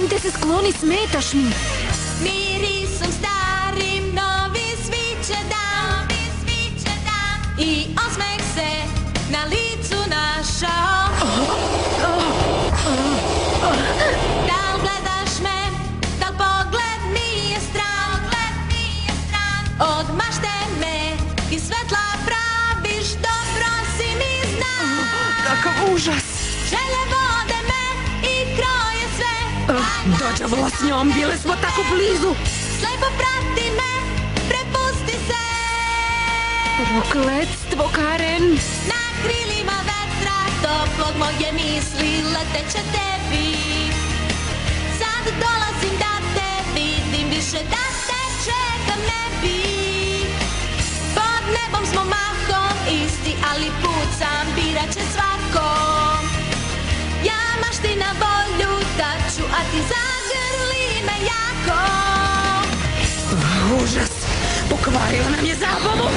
Molim te se skloni, smetaš mi. Mirisom starim novi sviće dan, i osmeh se na licu našao. Dal gledaš me, dal pogled nije stran, od mašte me i svetla praviš, dobro si mi zna. Kakav užas. Želje vode me i kroje sve. Dođavola s njom, bile smo tako blizu. Slepo prati me, prepusti se. Prokletstvo, Karen. Na krilima vetra toplog moje misli leteće tebi. Sad dolazim da te vidim, više da te čekam ne bi. Pod nebom smo mahom isti, ali put sam birat će svako. Ja mašti na volju daću, a ti zagrli me jako. Užas, pokvarila nam je zabavu.